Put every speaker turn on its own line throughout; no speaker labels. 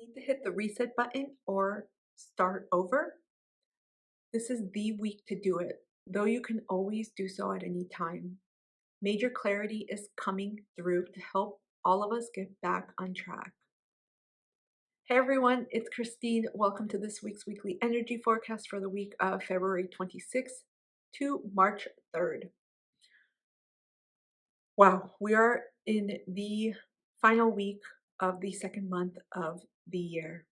Need to hit the reset button or start over? This is the week to do it, though you can always do so at any time. Major clarity is coming through to help all of us get back on track. Hey everyone, it's Christine. Welcome to this week's weekly energy forecast for the week of February 26th to March 3rd. Wow, we are in the final week of the second month of the year.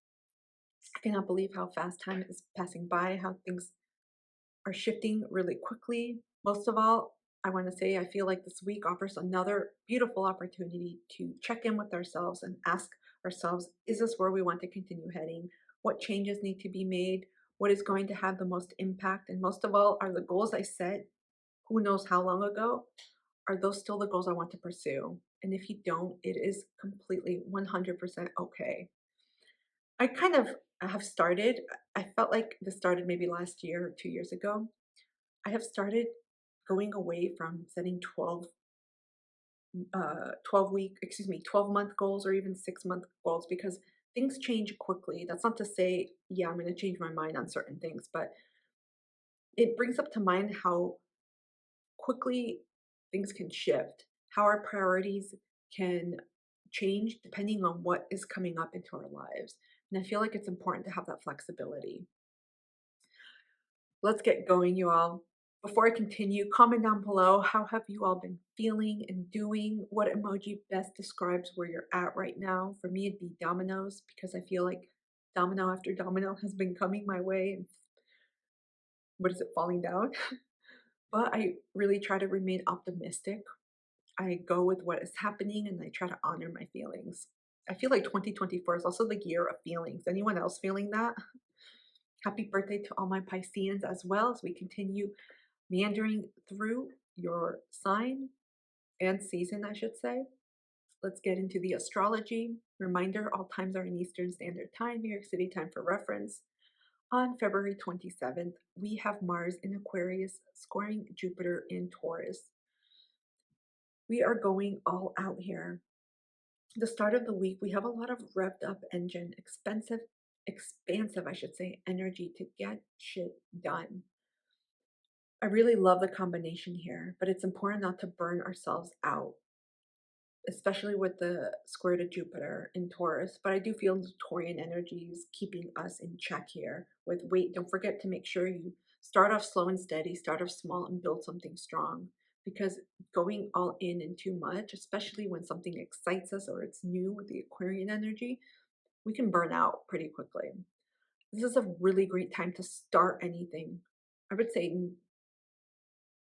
I cannot believe how fast time is passing by, how things are shifting really quickly. Most of all, I want to say I feel like this week offers another beautiful opportunity to check in with ourselves and ask ourselves, is this where we want to continue heading? What changes need to be made? What is going to have the most impact? And most of all, are the goals I set, who knows how long ago, are those still the goals I want to pursue? And if you don't, it is completely 100% okay. I kind of have started, I felt like this started maybe last year or 2 years ago. I have started going away from setting 12-month goals or even 6-month goals because things change quickly. That's not to say, yeah, I'm going to change my mind on certain things, but it brings up to mind how quickly things can shift, how our priorities can change depending on what is coming up into our lives. And I feel like it's important to have that flexibility. Let's get going, you all. Before I continue, comment down below, how have you all been feeling and doing? What emoji best describes where you're at right now? For me, it'd be dominoes because I feel like domino after domino has been coming my way. And what is it, falling down? But I really try to remain optimistic. I go with what is happening and I try to honor my feelings. I feel like 2024 is also the year of feelings. Anyone else feeling that? Happy birthday to all my Pisceans as well as we continue meandering through your sign and season, I should say. Let's get into the astrology. Reminder, all times are in Eastern Standard Time, New York City time for reference. On February 27th, we have Mars in Aquarius squaring Jupiter in Taurus. We are going all out here. The start of the week, we have a lot of revved up engine, expansive, I should say, energy to get shit done. I really love the combination here, but it's important not to burn ourselves out, especially with the square to Jupiter in Taurus. But I do feel the Taurian energy is keeping us in check here with wait. Don't forget to make sure you start off slow and steady, start off small and build something strong. Because going all in and too much, especially when something excites us or it's new with the Aquarian energy, we can burn out pretty quickly. This is a really great time to start anything. I would say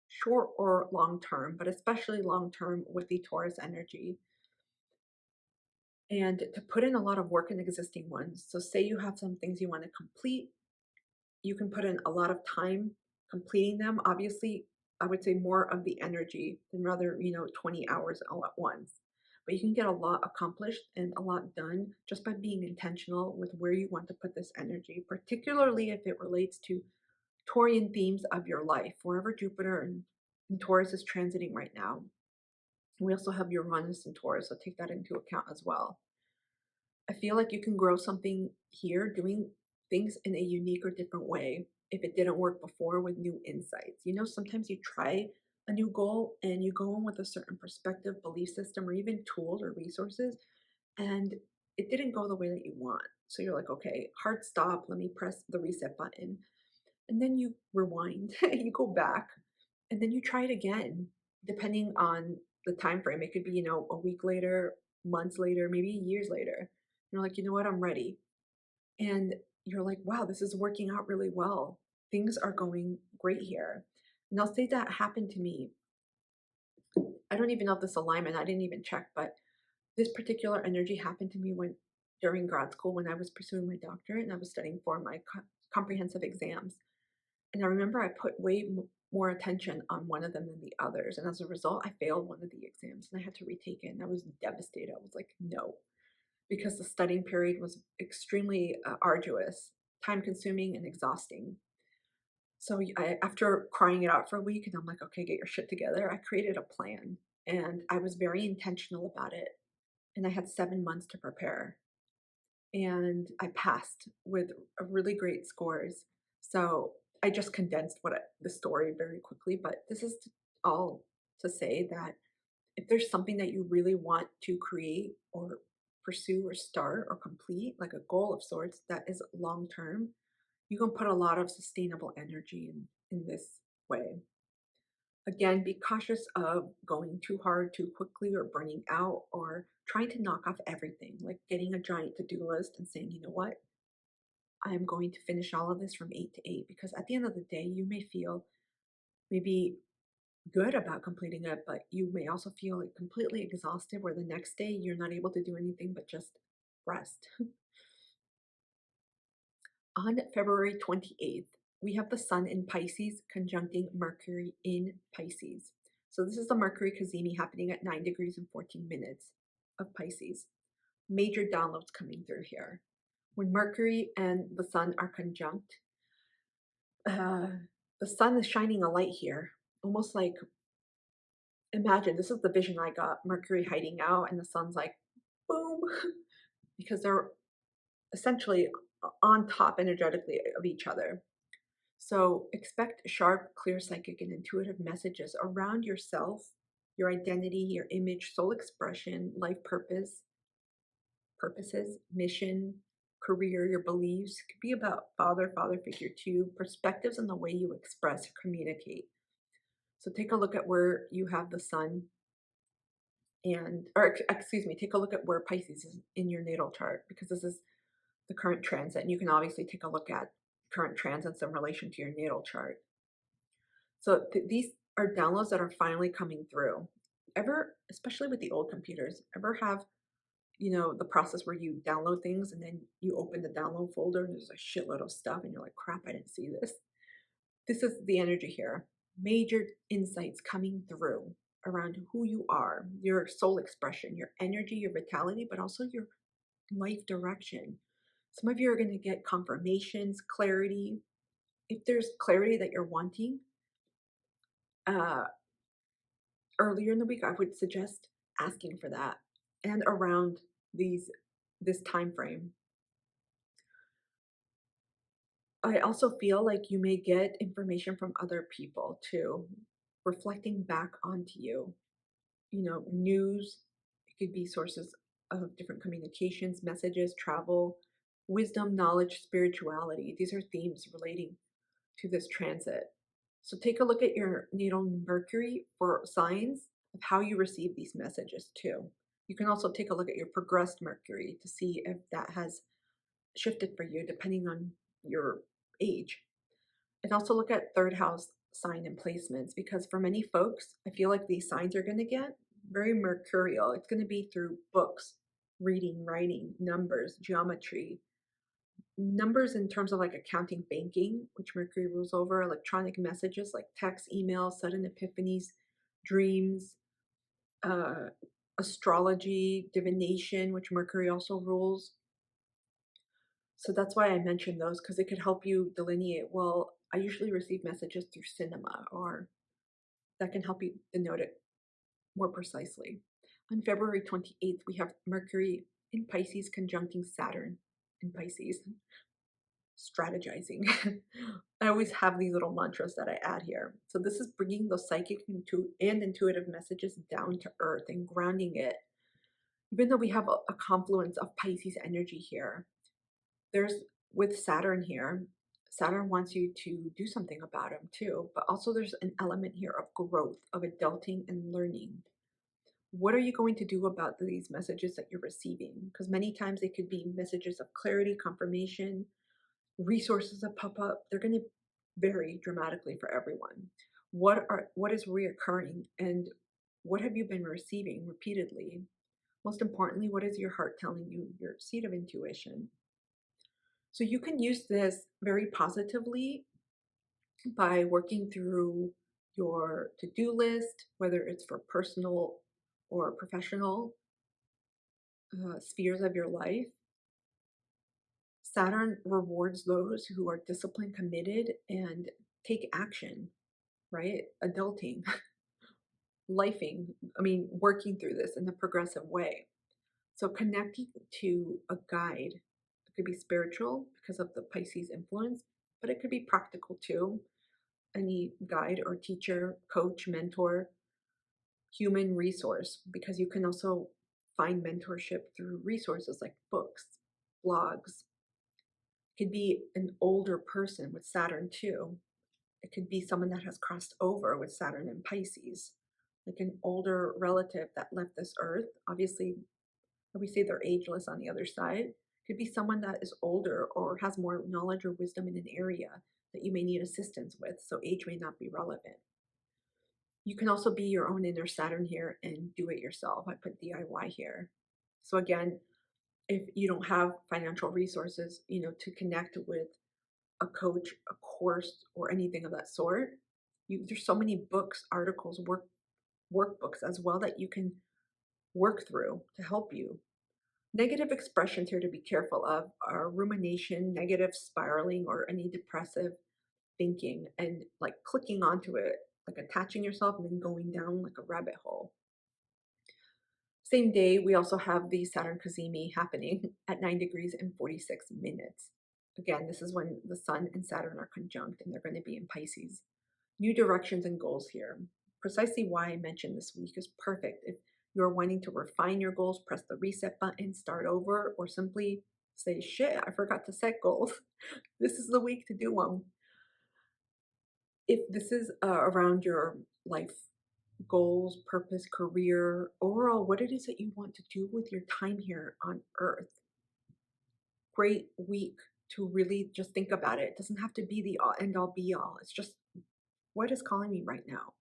short or long term, but especially long term with the Taurus energy. And to put in a lot of work in existing ones. So, say you have some things you want to complete, you can put in a lot of time completing them. Obviously, I would say more of the energy than rather, 20 hours all at once. But you can get a lot accomplished and a lot done just by being intentional with where you want to put this energy, particularly if it relates to Taurian themes of your life, wherever Jupiter and Taurus is transiting right now. We also have Uranus and Taurus, so take that into account as well. I feel like you can grow something here doing things in a unique or different way if it didn't work before with new insights. Sometimes you try a new goal and you go in with a certain perspective, belief system, or even tools or resources, and it didn't go the way that you want. So you're like, okay, hard stop, let me press the reset button. And then you rewind, you go back, and then you try it again, depending on the time frame. It could be, a week later, months later, maybe years later. You're like, you know what, I'm ready. And you're like, wow, this is working out really well. Things are going great here. And I'll say that happened to me. I don't even know if this alignment, I didn't even check, but this particular energy happened to me during grad school when I was pursuing my doctorate and I was studying for my comprehensive exams. And I remember I put way more attention on one of them than the others. And as a result, I failed one of the exams and I had to retake it. And I was devastated. I was like, no, because the studying period was extremely arduous, time consuming, and exhausting. So after crying it out for a week, and I'm like, okay, get your shit together, I created a plan and I was very intentional about it. And I had 7 months to prepare. and I passed with a really great scores. So I just condensed the story very quickly, but this is all to say that if there's something that you really want to create or pursue or start or complete, like a goal of sorts that is long term, you can put a lot of sustainable energy in this way. Again, be cautious of going too hard too quickly or burning out or trying to knock off everything, like getting a giant to do list and saying, you know what, I am going to finish all of this from 8 to 8. Because at the end of the day, you may feel maybe good about completing it, but you may also feel like completely exhausted where the next day you're not able to do anything but just rest. On February 28th, we have the Sun in Pisces conjuncting Mercury in Pisces. So this is the Mercury Cazimi happening at 9 degrees and 14 minutes of Pisces. Major downloads coming through here. When Mercury and the Sun are conjunct, uh, the Sun is shining a light here, almost like, imagine this is the vision I got, Mercury hiding out and the Sun's like, boom, because they're essentially on top energetically of each other. So expect sharp, clear psychic and intuitive messages around yourself, your identity, your image, soul expression, life purposes, mission, career, your beliefs. It could be about father figure too, perspectives and the way you express, communicate. So take a look at where you have the sun excuse me, take a look at where Pisces is in your natal chart, because this is the current transit. And you can obviously take a look at current transits in relation to your natal chart. So these are downloads that are finally coming through. Ever, especially with the old computers, ever have, the process where you download things and then you open the download folder and there's a shitload of stuff and you're like, crap, I didn't see this. This is the energy here. Major insights coming through around who you are, your soul expression, your energy, your vitality, but also your life direction. Some of you are going to get confirmations, clarity. If there's clarity that you're wanting, uh, earlier in the week, I would suggest asking for that and around this time frame. I also feel like you may get information from other people too, reflecting back onto you. News, it could be sources of different communications, messages, travel, wisdom, knowledge, spirituality. These are themes relating to this transit. So take a look at your natal Mercury for signs of how you receive these messages too. You can also take a look at your progressed Mercury to see if that has shifted for you depending on your age. And also look at third house sign and placements, because for many folks, I feel like these signs are going to get very mercurial. It's going to be through books, reading, writing, numbers, geometry, numbers in terms of like accounting, banking, which Mercury rules over, electronic messages like text, emails, sudden epiphanies, dreams, uh, astrology, divination, which Mercury also rules. So that's why I mentioned those, because it could help you delineate, well, I usually receive messages through cinema, or that can help you denote it more precisely. On February 28th, we have Mercury in Pisces conjuncting Saturn in Pisces. Strategizing. I always have these little mantras that I add here. So this is bringing those psychic and intuitive messages down to earth and grounding it. Even though we have a confluence of Pisces energy here, there's, with Saturn here, Saturn wants you to do something about him too, but also there's an element here of growth, of adulting and learning. What are you going to do about these messages that you're receiving? Because many times they could be messages of clarity, confirmation, resources that pop up. They're going to vary dramatically for everyone. What is reoccurring, and what have you been receiving repeatedly? Most importantly, what is your heart telling you, your seat of intuition? So you can use this very positively by working through your to-do list, whether it's for personal or professional spheres of your life. Saturn rewards those who are disciplined, committed, and take action, right? Adulting, lifing, working through this in a progressive way. So connecting to a guide could be spiritual because of the Pisces influence, but it could be practical too. Any guide or teacher, coach, mentor, human resource, because you can also find mentorship through resources like books, blogs. It could be an older person with Saturn too. It could be someone that has crossed over with Saturn and Pisces, like an older relative that left this earth. Obviously, we say they're ageless on the other side. Could be someone that is older or has more knowledge or wisdom in an area that you may need assistance with, so age may not be relevant. You can also be your own inner Saturn here and do it yourself. I put DIY here. So again, if you don't have financial resources, to connect with a coach, a course, or anything of that sort, there's so many books, articles, workbooks as well that you can work through to help you. Negative expressions here to be careful of are rumination, negative spiraling, or any depressive thinking, and like clicking onto it, like attaching yourself and then going down like a rabbit hole. Same day, we also have the Saturn Cazimi happening at 9 degrees and 46 minutes. Again, this is when the Sun and Saturn are conjunct, and they're going to be in Pisces. New directions and goals here. Precisely why I mentioned this week is perfect. If you're wanting to refine your goals, press the reset button, start over, or simply say, shit, I forgot to set goals. This is the week to do them. If this is around your life goals, purpose, career, overall, what it is that you want to do with your time here on Earth, great week to really just think about it. It doesn't have to be the end all be all. It's just, what is calling me right now?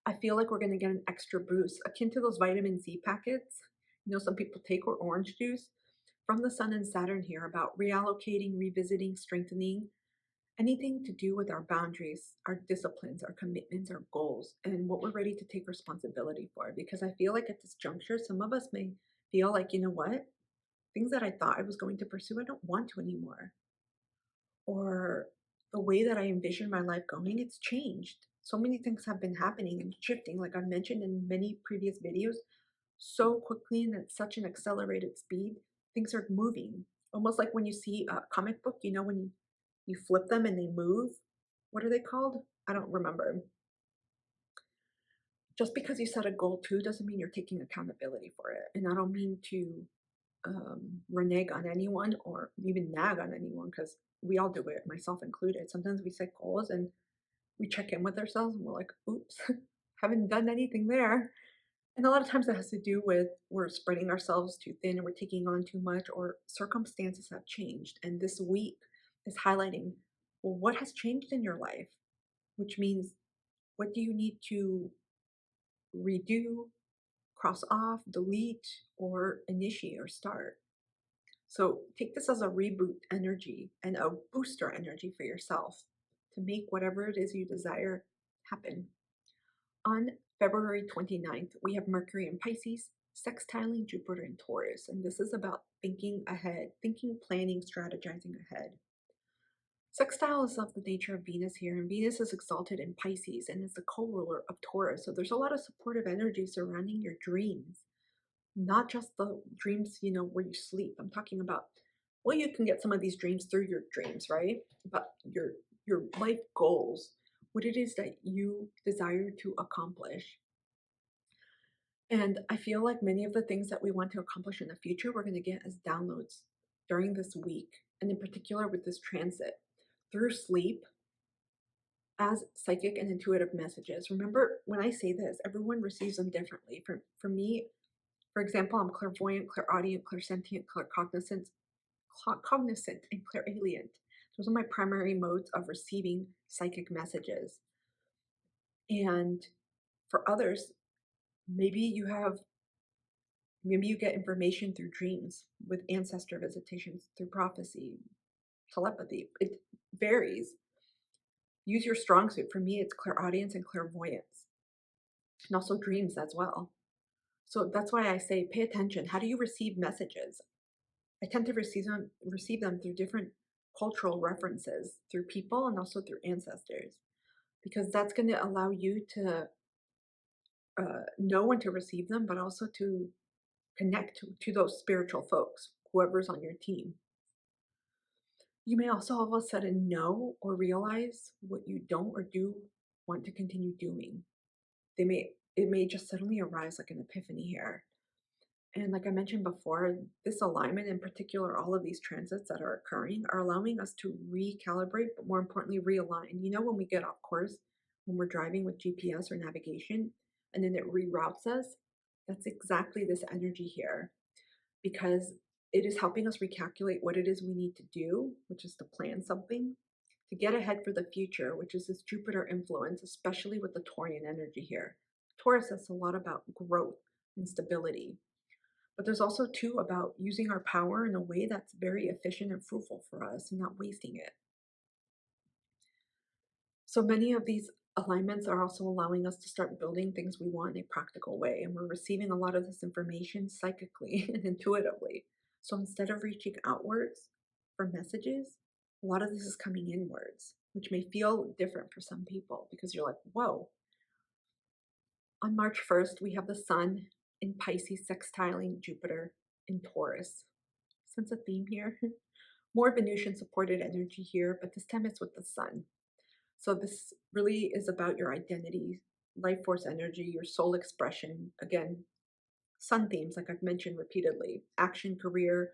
I feel like we're going to get an extra boost akin to those vitamin C packets. Some people take, or orange juice from the Sun and Saturn here, about reallocating, revisiting, strengthening anything to do with our boundaries, our disciplines, our commitments, our goals, and what we're ready to take responsibility for. Because I feel like at this juncture, some of us may feel like, you know what? Things that I thought I was going to pursue, I don't want to anymore. Or the way that I envision my life going, it's changed. So many things have been happening and shifting, like I've mentioned in many previous videos, so quickly and at such an accelerated speed. Things are moving. Almost like when you see a comic book, when you flip them and they move. What are they called? I don't remember. Just because you set a goal too doesn't mean you're taking accountability for it. And I don't mean to renege on anyone or even nag on anyone, because we all do it, myself included. Sometimes we set goals and we check in with ourselves and we're like, oops, haven't done anything there. And a lot of times that has to do with we're spreading ourselves too thin, or we're taking on too much, or circumstances have changed. And this week is highlighting, well, what has changed in your life? Which means, what do you need to redo, cross off, delete, or initiate or start? So take this as a reboot energy and a booster energy for yourself to make whatever it is you desire happen. On February 29th, we have Mercury in Pisces, sextiling Jupiter in Taurus. And this is about thinking ahead, thinking, planning, strategizing ahead. Sextile is of the nature of Venus here, and Venus is exalted in Pisces and is the co-ruler of Taurus. So there's a lot of supportive energy surrounding your dreams, not just the dreams, where you sleep. I'm talking about, well, you can get some of these dreams through your dreams, right? But your life goals, what it is that you desire to accomplish. And I feel like many of the things that we want to accomplish in the future, we're going to get as downloads during this week, and in particular with this transit through sleep, as psychic and intuitive messages. Remember, when I say this, everyone receives them differently. For me, for example, I'm clairvoyant, clairaudient, clairsentient, claircognizant, and clairaudient. Those are my primary modes of receiving psychic messages. And for others, maybe you get information through dreams, with ancestor visitations, through prophecy, telepathy. It varies. Use your strong suit. For me, it's clairaudience and clairvoyance, and also dreams as well. So that's why I say pay attention. How do you receive messages? I tend to receive them through different cultural references, through people, and also through ancestors, because that's going to allow you to know when to receive them, but also to connect to those spiritual folks, whoever's on your team. You may also all of a sudden know or realize what you don't or do want to continue doing. It may just suddenly arise like an epiphany here. And like I mentioned before, this alignment in particular, all of these transits that are occurring are allowing us to recalibrate, but more importantly, realign. You know, when we get off course, when we're driving with GPS or navigation, and then it reroutes us, that's exactly this energy here because it is helping us recalculate what it is we need to do, which is to plan something, to get ahead for the future, which is this Jupiter influence, especially with the Taurian energy here. Taurus is a lot about growth and stability, but there's also too about using our power in a way that's very efficient and fruitful for us and not wasting it. So many of these alignments are also allowing us to start building things we want in a practical way. And we're receiving a lot of this information psychically and intuitively. So instead of reaching outwards for messages, a lot of this is coming inwards, which may feel different for some people because you're like, whoa. On March 1st, we have the sun in Pisces sextiling Jupiter in Taurus. Sense a theme here? More Venusian supported energy here, but this time it's with the sun. So this really is about your identity, life force energy, your soul expression. Again, sun themes, like I've mentioned repeatedly, action, career,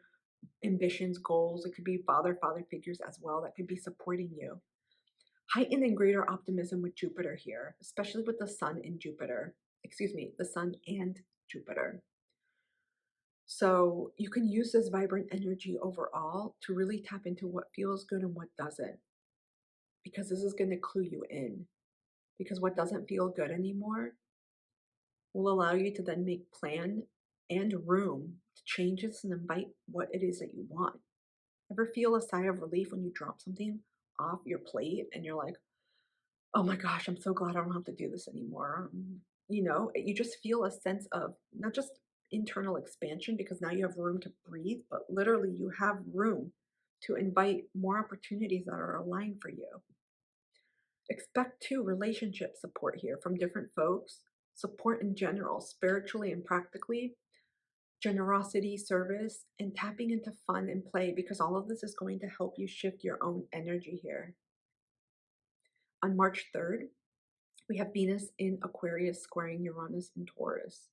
ambitions, goals. It could be father figures as well that could be supporting you. Heightened and greater optimism with Jupiter here, especially with the sun in Jupiter. Excuse me, the sun and Jupiter. So you can use this vibrant energy overall to really tap into what feels good and what doesn't, because this is going to clue you in. Because what doesn't feel good anymore will allow you to then make plan and room to change this and invite what it is that you want. Ever feel a sigh of relief when you drop something off your plate and you're like, oh my gosh, I'm so glad I don't have to do this anymore. You know, you just feel a sense of not just internal expansion because now you have room to breathe, but literally you have room to invite more opportunities that are aligned for you. Expect too relationship support here from different folks, support in general, spiritually and practically, generosity, service, and tapping into fun and play because all of this is going to help you shift your own energy here. On March 3rd, we have Venus in Aquarius squaring Uranus in Taurus.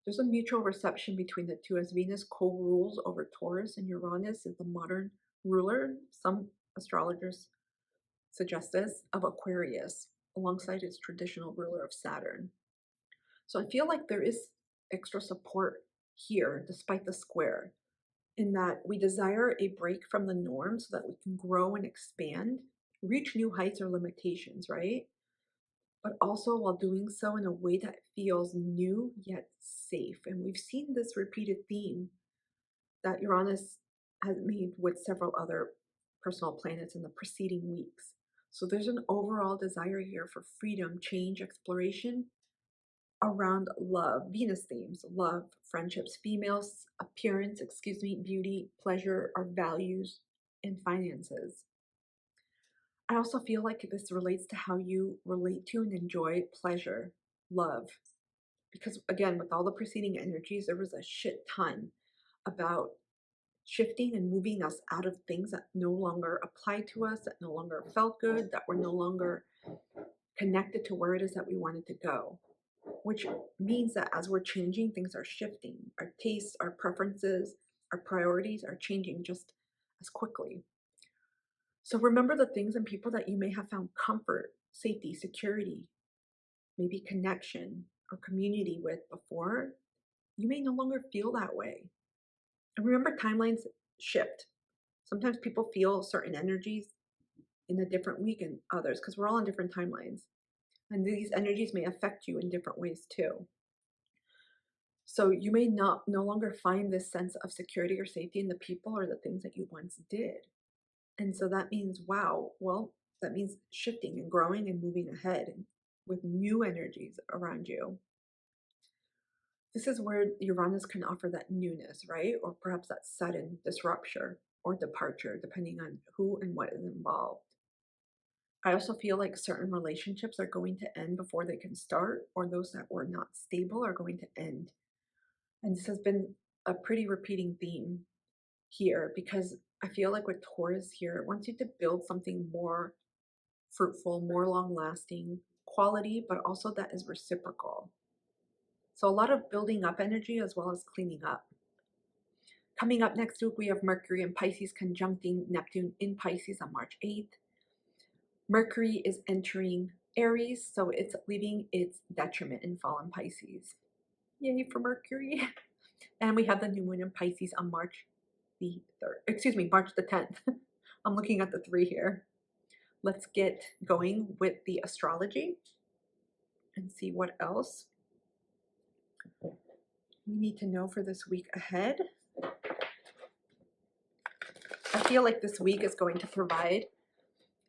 There's a mutual reception between the two as Venus co-rules over Taurus and Uranus is the modern ruler. Some astrologers suggest this of Aquarius alongside its traditional ruler of Saturn. So I feel like there is extra support here despite the square in that we desire a break from the norm so that we can grow and expand, reach new heights or limitations, right? But also while doing so in a way that feels new yet safe. And we've seen this repeated theme that Uranus has made with several other personal planets in the preceding weeks. So there's an overall desire here for freedom, change, exploration around love, Venus themes, love, friendships, females, appearance, beauty, pleasure, our values, and finances. I also feel like this relates to how you relate to and enjoy pleasure, love. Because again, with all the preceding energies, there was a shit ton about shifting and moving us out of things that no longer applied to us, that no longer felt good, that were no longer connected to where it is that we wanted to go. Which means that as we're changing, things are shifting. Our tastes, our preferences, our priorities are changing just as quickly. So remember the things and people that you may have found comfort, safety, security, maybe connection or community with before. You may no longer feel that way. And remember, timelines shift. Sometimes people feel certain energies in a different week than others because we're all on different timelines. And these energies may affect you in different ways too. So you may not no longer find this sense of security or safety in the people or the things that you once did. And so that means, wow, well, that means shifting and growing and moving ahead with new energies around you. This is where Uranus can offer that newness, right? Or perhaps that sudden disruption or departure, depending on who and what is involved. I also feel like certain relationships are going to end before they can start, or those that were not stable are going to end. And this has been a pretty repeating theme here because I feel like with Taurus here, it wants you to build something more fruitful, more long lasting, quality, but also that is reciprocal. So a lot of building up energy as well as cleaning up. Coming up next week, we have Mercury in Pisces conjuncting Neptune in Pisces on March 8th. Mercury is entering Aries, so it's leaving its detriment in fallen Pisces. Yay for Mercury. And we have the new moon in Pisces on March the 3rd. Excuse me, March the 10th. I'm looking at the 3 here. Let's get going with the astrology and see what else we need to know for this week ahead. I feel like this week is going to provide,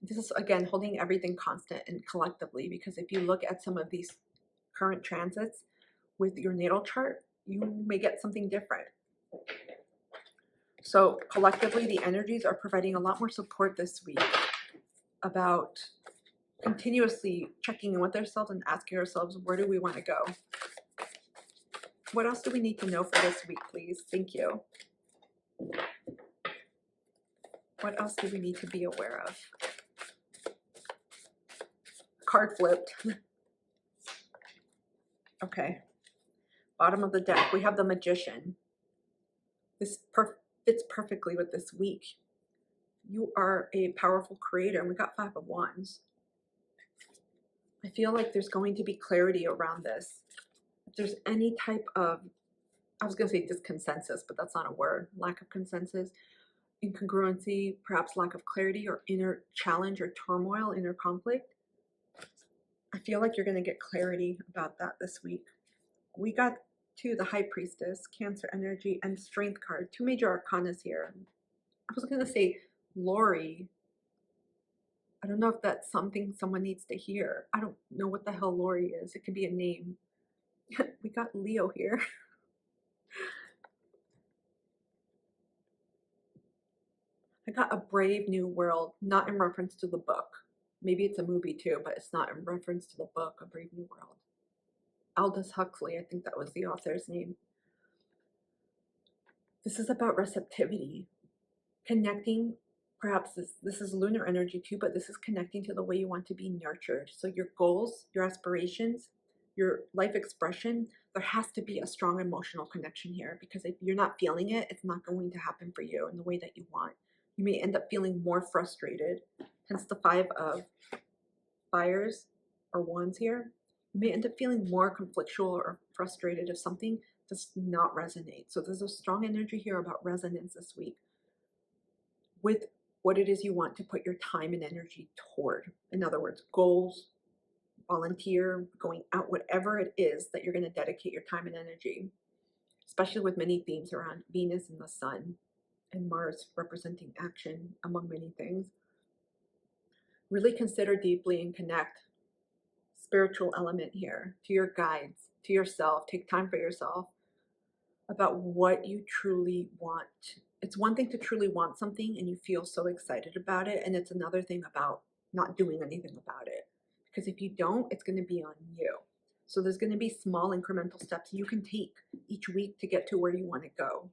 this is again holding everything constant and collectively, because if you look at some of these current transits with your natal chart, you may get something different. So collectively, the energies are providing a lot more support this week about continuously checking in with ourselves and asking ourselves, where do we want to go? What else do we need to know for this week, please? Thank you. What else do we need to be aware of? Card flipped. Okay. Bottom of the deck, we have the Magician. This fits perfectly with this week. You are a powerful creator, and we got 5 of Wands. I feel like there's going to be clarity around this. If there's any type of, I was going to say disconsensus, but that's not a word, lack of consensus, incongruency, perhaps lack of clarity or inner challenge or turmoil, inner conflict, I feel like you're going to get clarity about that this week. We got to the High Priestess, Cancer energy, and Strength card, 2 major arcanas here. I was going to say Lori. I don't know if that's something someone needs to hear. I don't know what the hell Lori is. It could be a name. We got Leo here. I got A Brave New World, not in reference to the book. Maybe it's a movie too, but it's not in reference to the book, A Brave New World. Aldous Huxley, I think that was the author's name. This is about receptivity, connecting. Perhaps this is lunar energy too, but this is connecting to the way you want to be nurtured. So your goals, your aspirations, your life expression, there has to be a strong emotional connection here, because if you're not feeling it, it's not going to happen for you in the way that you want. You may end up feeling more frustrated, hence the 5 of fires or wands here. You may end up feeling more conflictual or frustrated if something does not resonate. So there's a strong energy here about resonance this week with what it is you want to put your time and energy toward. In other words, goals, volunteer, going out, whatever it is that you're going to dedicate your time and energy, especially with many themes around Venus and the Sun and Mars representing action, among many things. Really consider deeply and connect. Spiritual element here to your guides, to yourself. Take time for yourself about what you truly want. It's one thing to truly want something and you feel so excited about it, and it's another thing about not doing anything about it. Because if you don't, it's going to be on you. So there's going to be small incremental steps you can take each week to get to where you want to go.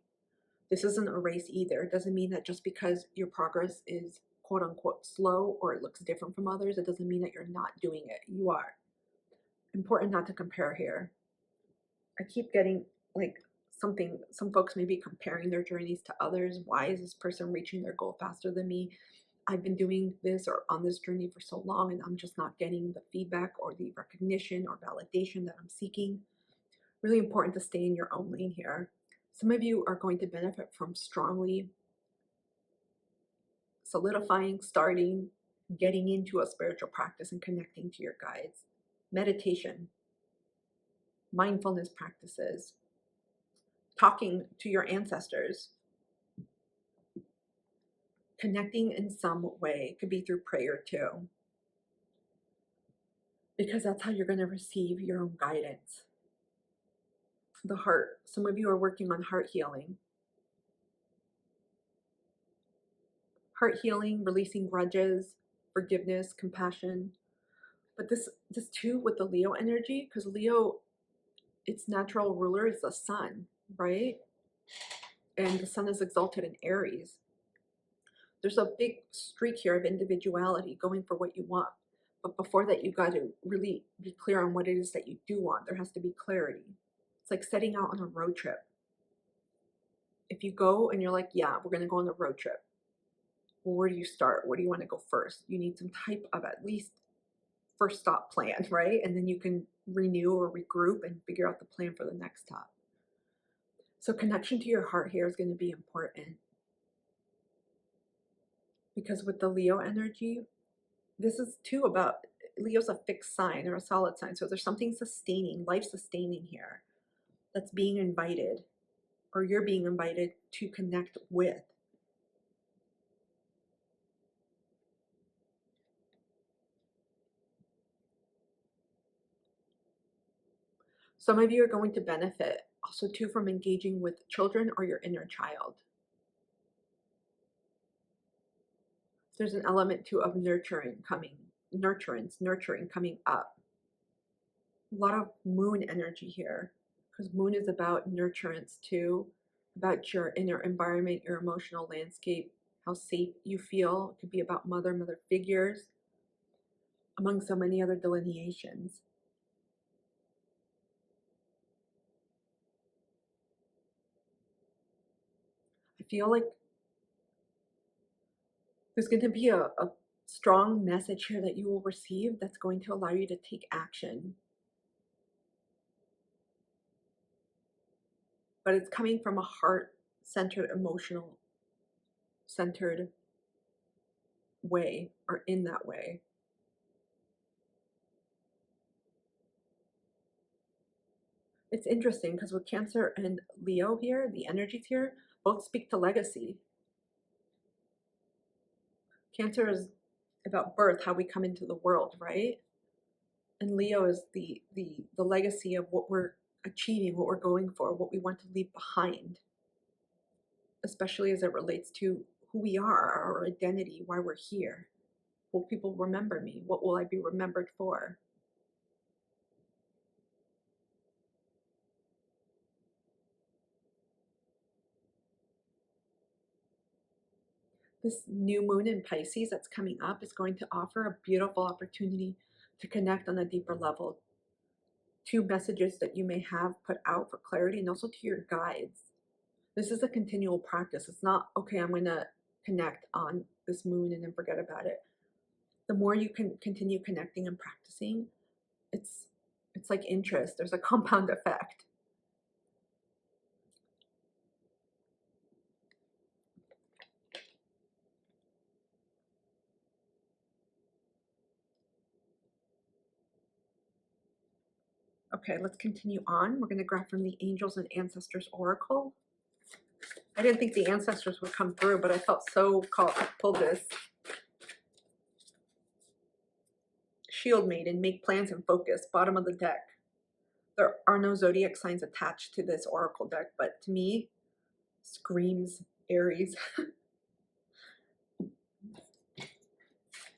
This isn't a race either. It doesn't mean that just because your progress is quote unquote slow or it looks different from others, it doesn't mean that you're not doing it. You are. Important not to compare here. I keep getting like some folks may be comparing their journeys to others. Why is this person reaching their goal faster than me? I've been doing this or on this journey for so long, and I'm just not getting the feedback or the recognition or validation that I'm seeking. Really important to stay in your own lane here. Some of you are going to benefit from strongly solidifying, starting, getting into a spiritual practice and connecting to your guides. Meditation, mindfulness practices, talking to your ancestors, connecting in some way. It could be through prayer too, because that's how you're going to receive your own guidance. The heart. Some of you are working on heart healing. Heart healing, releasing grudges, forgiveness, compassion. But this too with the Leo energy, because Leo, its natural ruler is the sun, right? And the sun is exalted in Aries. There's a big streak here of individuality going for what you want. But before that, you got to really be clear on what it is that you do want. There has to be clarity. It's like setting out on a road trip. If you go and you're like, yeah, we're going to go on a road trip. Well, where do you start? Where do you want to go first? You need some type of at least first stop plan, right? And then you can renew or regroup and figure out the plan for the next stop. So connection to your heart here is going to be important. Because with the Leo energy, this is too about, Leo's a fixed sign or a solid sign. So there's something sustaining, life sustaining here that's being invited, or you're being invited to connect with. Some of you are going to benefit also too from engaging with children or your inner child. There's an element too of nurturing coming up. A lot of moon energy here, because moon is about nurturance too, about your inner environment, your emotional landscape, how safe you feel. It could be about mother figures, among so many other delineations. I feel like there's going to be a strong message here that you will receive that's going to allow you to take action. But it's coming from a heart-centered, emotional-centered way, or in that way. It's interesting because with Cancer and Leo here, the energies here both speak to legacy. Cancer is about birth, how we come into the world, right? And Leo is the legacy of what we're achieving, what we're going for, what we want to leave behind, especially as it relates to who we are, our identity, why we're here. Will people remember me? What will I be remembered for? This new moon in Pisces that's coming up is going to offer a beautiful opportunity to connect on a deeper level to messages that you may have put out for clarity, and also to your guides. This is a continual practice. It's not, okay, I'm going to connect on this moon and then forget about it. The more you can continue connecting and practicing, it's like interest. There's a compound effect. Okay, let's continue on. We're going to grab from the Angels and Ancestors Oracle. I didn't think the ancestors would come through, but I felt so called to pull this. Shield Maiden, make plans and focus, bottom of the deck. There are no zodiac signs attached to this oracle deck, but to me, screams Aries.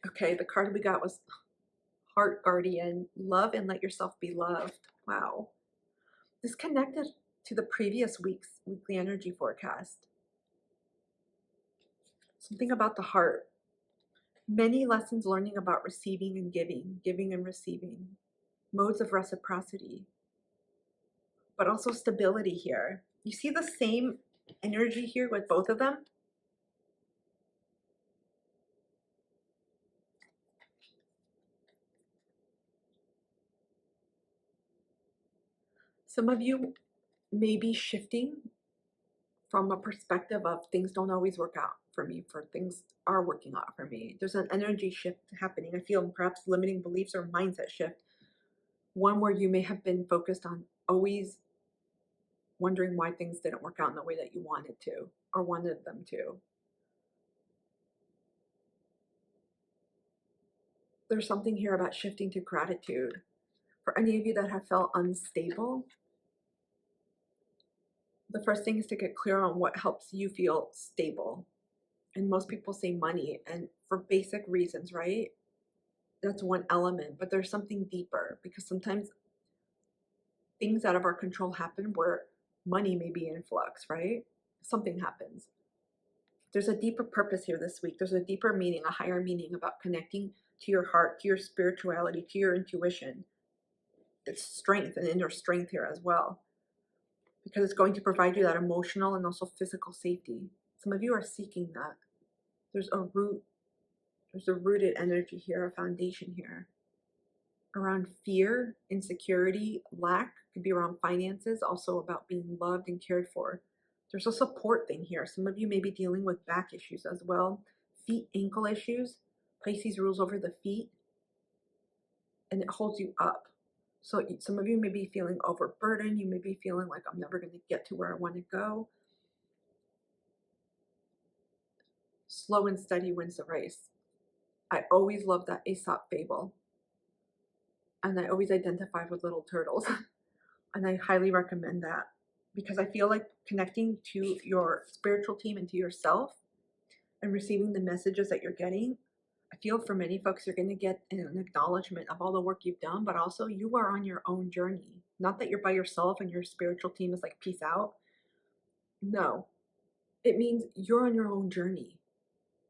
Okay, the card we got was Heart Guardian, love and let yourself be loved. Wow. This connected to the previous week's weekly energy forecast. Something about the heart. Many lessons learning about receiving and giving and receiving. Modes of reciprocity. But also stability here. You see the same energy here with both of them? Some of you may be shifting from a perspective of things don't always work out for me, for things are working out for me. There's an energy shift happening. I feel perhaps limiting beliefs or mindset shift. One where you may have been focused on always wondering why things didn't work out in the way that you wanted to or wanted them to. There's something here about shifting to gratitude. For any of you that have felt unstable, the first thing is to get clear on what helps you feel stable. And most people say money, and for basic reasons, right? That's one element, but there's something deeper, because sometimes things out of our control happen where money may be in flux, right? Something happens. There's a deeper purpose here this week. There's a deeper meaning, a higher meaning about connecting to your heart, to your spirituality, to your intuition. It's strength and inner strength here as well, because it's going to provide you that emotional and also physical safety. Some of you are seeking that. There's a rooted energy here, a foundation here around fear, insecurity, lack. Could be around finances, also about being loved and cared for. There's a support thing here. Some of you may be dealing with back issues as well, feet, ankle issues. Pisces rules over the feet, and it holds you up. So some of you may be feeling overburdened. You may be feeling like, I'm never going to get to where I want to go. Slow and steady wins the race. I always love that Aesop fable. And I always identify with little turtles. And I highly recommend that, because I feel like connecting to your spiritual team and to yourself and receiving the messages that you're getting, I feel for many folks, you're going to get an acknowledgement of all the work you've done, but also you are on your own journey. Not that you're by yourself and your spiritual team is like, peace out. No, it means you're on your own journey,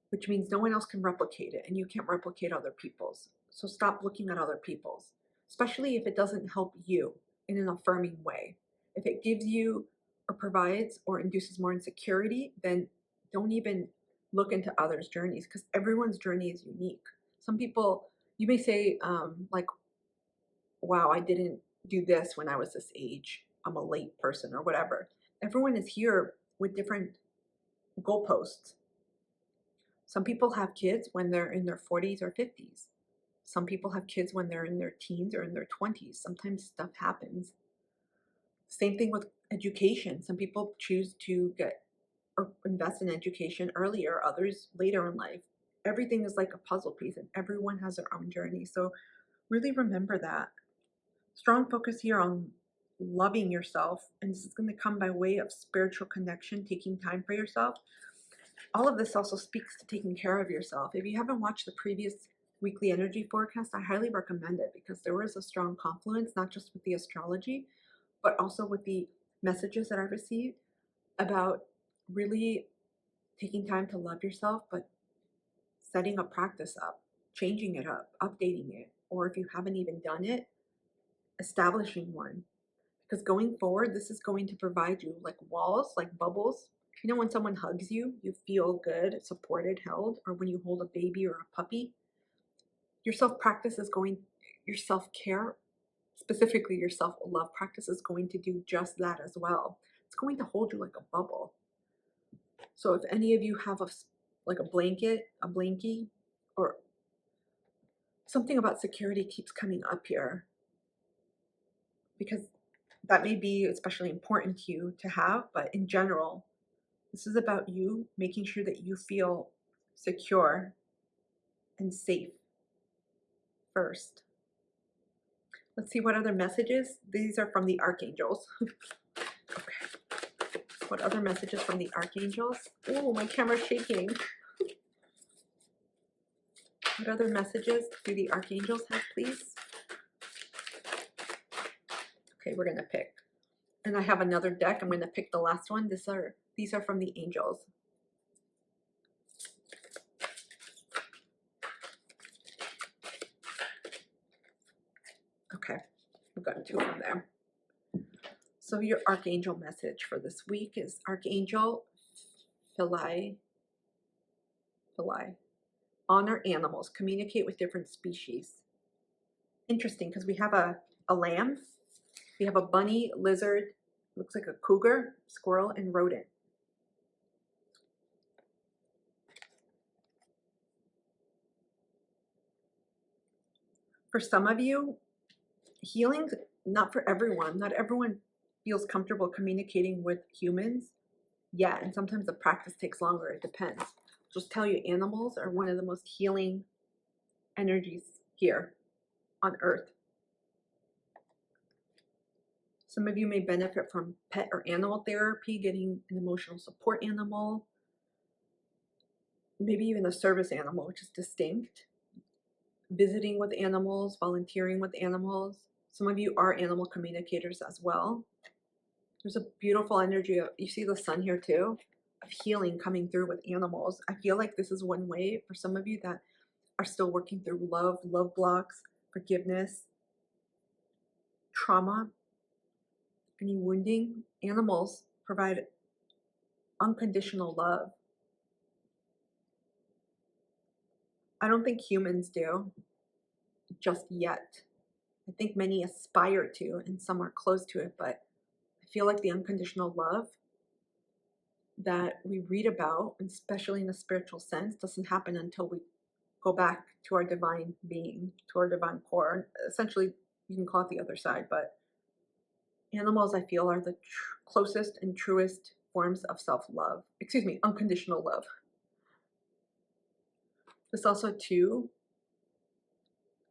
which means no one else can replicate it, and you can't replicate other people's. So stop looking at other people's, especially if it doesn't help you in an affirming way. If it gives you or provides or induces more insecurity, then don't even look into others' journeys, because everyone's journey is unique. Some people, you may say, like, wow, I didn't do this when I was this age. I'm a late person or whatever. Everyone is here with different goalposts. Some people have kids when they're in their 40s or 50s. Some people have kids when they're in their teens or in their 20s. Sometimes stuff happens. Same thing with education. Some people choose to get or invest in education earlier, others later in life. Everything is like a puzzle piece, and everyone has their own journey. So really remember that. Strong focus here on loving yourself, and this is going to come by way of spiritual connection, taking time for yourself. All of this also speaks to taking care of yourself. If you haven't watched the previous weekly energy forecast, I highly recommend it, because there was a strong confluence, not just with the astrology, but also with the messages that I received about really taking time to love yourself, but setting a practice up, changing it up, updating it, or if you haven't even done it, establishing one. Because going forward, this is going to provide you like walls, like bubbles. You know, when someone hugs you, you feel good, supported, held, or when you hold a baby or a puppy. Your self-practice is going, your self-care, specifically your self-love practice, is going to do just that as well. It's going to hold you like a bubble. So if any of you have like a blanket, a blankie, or something about security keeps coming up here, because that may be especially important to you to have, but in general, this is about you making sure that you feel secure and safe first. Let's see what other messages. These are from the archangels. Okay. What other messages from the archangels? Oh, my camera's shaking. What other messages do the archangels have, please? Okay, we're gonna pick. And I have another deck. I'm gonna pick the last one. These are from the angels. Okay, we've got two from there. So your archangel message for this week is Archangel Philae. Honor animals, communicate with different species. Interesting, because we have a lamb, we have a bunny, lizard, looks like a cougar, squirrel, and rodent. For some of you, healing, not for everyone. Not everyone feels comfortable communicating with humans yet, and sometimes the practice takes longer. It depends. Just tell you, animals are one of the most healing energies here on Earth. Some of you may benefit from pet or animal therapy, getting an emotional support animal, maybe even a service animal, which is distinct. Visiting with animals, volunteering with animals. Some of you are animal communicators as well. There's a beautiful energy of, you see the sun here too? of healing coming through with animals. I feel like this is one way for some of you that are still working through love blocks, forgiveness, trauma, any wounding. Animals provide unconditional love. I don't think humans do just yet. I think many aspire to, and some are close to it, but I feel like the unconditional love that we read about, especially in a spiritual sense, doesn't happen until we go back to our divine being, to our divine core. Essentially, you can call it the other side, but animals, I feel, are the closest and truest forms of self-love. Excuse me, unconditional love. This also, too,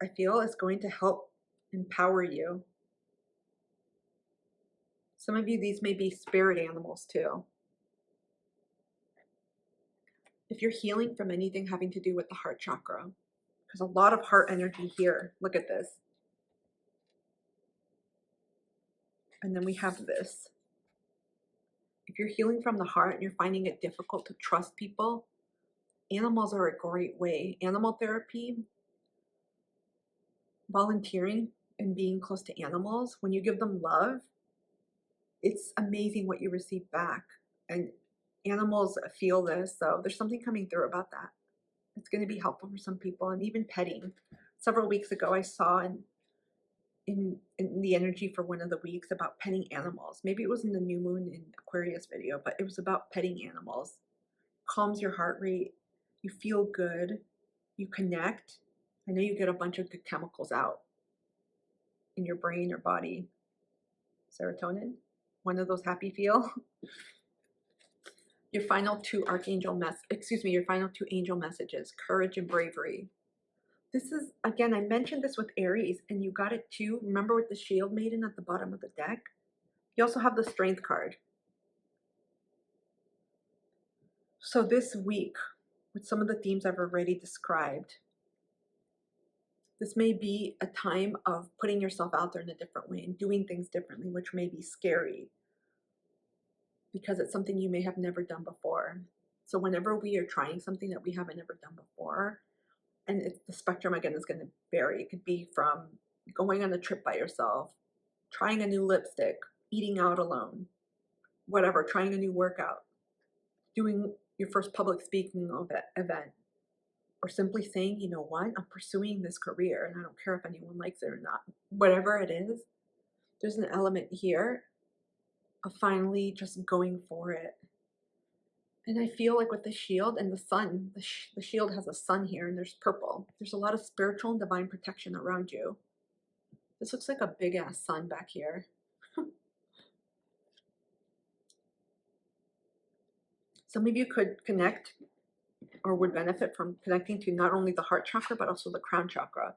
I feel, is going to help empower you. Some of you, these may be spirit animals, too. If you're healing from anything having to do with the heart chakra, there's a lot of heart energy here. Look at this. And then we have this. If you're healing from the heart and you're finding it difficult to trust people, animals are a great way. Animal therapy, volunteering, and being close to animals, when you give them love, it's amazing what you receive back. And animals feel this, so there's something coming through about that. It's going to be helpful for some people, and even petting. Several weeks ago, I saw in the energy for one of the weeks about petting animals. Maybe it was in the new moon in Aquarius video, but it was about petting animals. Calms your heart rate. You feel good. You connect. I know you get a bunch of good chemicals out in your brain or body. Serotonin, one of those happy feel. Your final two your final two angel messages, courage and bravery. This is, again, I mentioned this with Aries, and you got it too. Remember with the shield maiden at the bottom of the deck? You also have the strength card. So this week, with some of the themes I've already described, this may be a time of putting yourself out there in a different way and doing things differently, which may be scary because it's something you may have never done before. So whenever we are trying something that we haven't ever done before, and the spectrum, again, is going to vary. It could be from going on a trip by yourself, trying a new lipstick, eating out alone, whatever, trying a new workout, doing your first public speaking event, or simply saying, you know what, I'm pursuing this career and I don't care if anyone likes it or not. Whatever it is, there's an element here of finally just going for it. And I feel like with the shield and the sun, the shield has a sun here and there's purple. There's a lot of spiritual and divine protection around you. This looks like a big ass sun back here. Some of you could connect or would benefit from connecting to not only the heart chakra, but also the crown chakra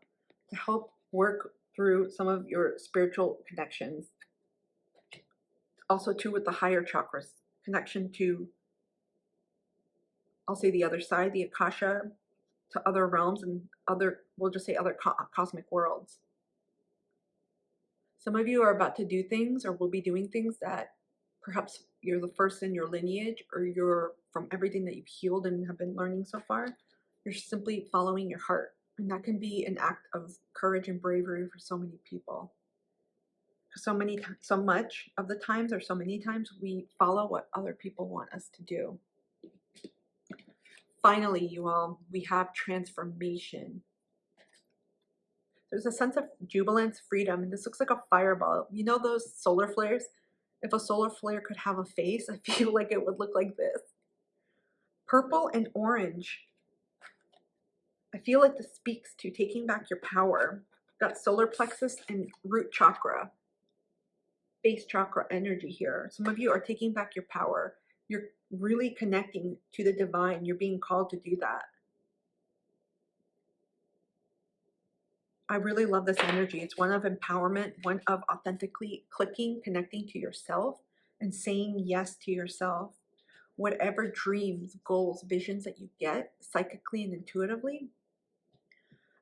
to help work through some of your spiritual connections. Also too with the higher chakras, connection to, I'll say the other side, the Akasha, to other realms and other, we'll just say other cosmic worlds. Some of you are about to do things or will be doing things that perhaps you're the first in your lineage, or you're, from everything that you've healed and have been learning so far, you're simply following your heart. And that can be an act of courage and bravery for so many people. So much of the times, or so many times, we follow what other people want us to do. Finally, you all, we have transformation. There's a sense of jubilance, freedom, and this looks like a fireball. You know those solar flares? If a solar flare could have a face, I feel like it would look like this. Purple and orange. I feel like this speaks to taking back your power. Got solar plexus and root chakra, base chakra energy here. Some of you are taking back your power. You're really connecting to the divine. You're being called to do that. I really love this energy. It's one of empowerment, one of authentically clicking, connecting to yourself and saying yes to yourself. Whatever dreams, goals, visions that you get psychically and intuitively,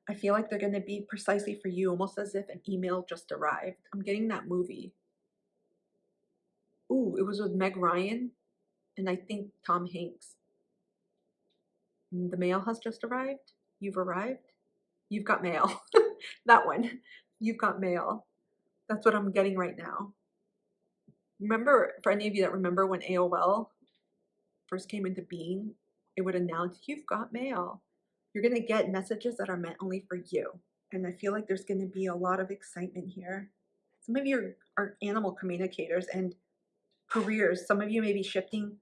I feel like they're going to be precisely for you, almost as if an email just arrived. I'm getting that movie. Ooh, it was with Meg Ryan and I think Tom Hanks. The mail has just arrived. You've arrived. You've got mail. That one. You've got mail. That's what I'm getting right now. Remember, for any of you that remember when AOL first came into being, it would announce, you've got mail. You're going to get messages that are meant only for you. And I feel like there's going to be a lot of excitement here. Some of you are animal communicators and careers. Some of you may be shifting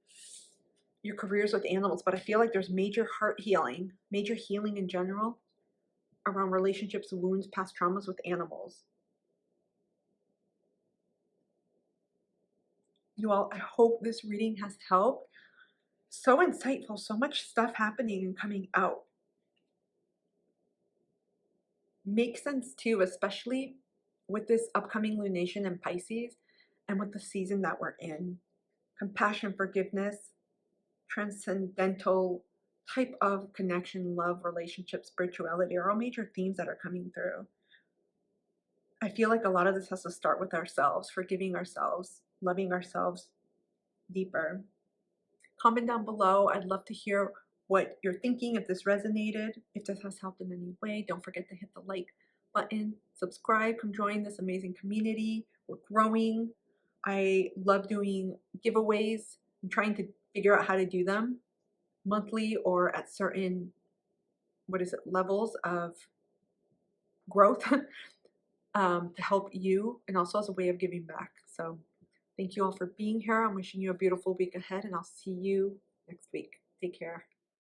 your careers with animals, but I feel like there's major heart healing, major healing in general around relationships, wounds, past traumas with animals. You all, I hope this reading has helped. So insightful, so much stuff happening and coming out. Makes sense too, especially with this upcoming lunation in Pisces and with the season that we're in. Compassion, forgiveness, transcendental type of connection, love, relationship, spirituality are all major themes that are coming through. I feel like a lot of this has to start with ourselves, forgiving ourselves, loving ourselves deeper. Comment down below. I'd love to hear what you're thinking, if this resonated, if this has helped in any way. Don't forget to hit the like button, subscribe, come join this amazing community. We're growing. I love doing giveaways. I'm trying to figure out how to do them monthly or at certain, levels of growth to help you, and also as a way of giving back. So thank you all for being here. I'm wishing you a beautiful week ahead, and I'll see you next week. Take care.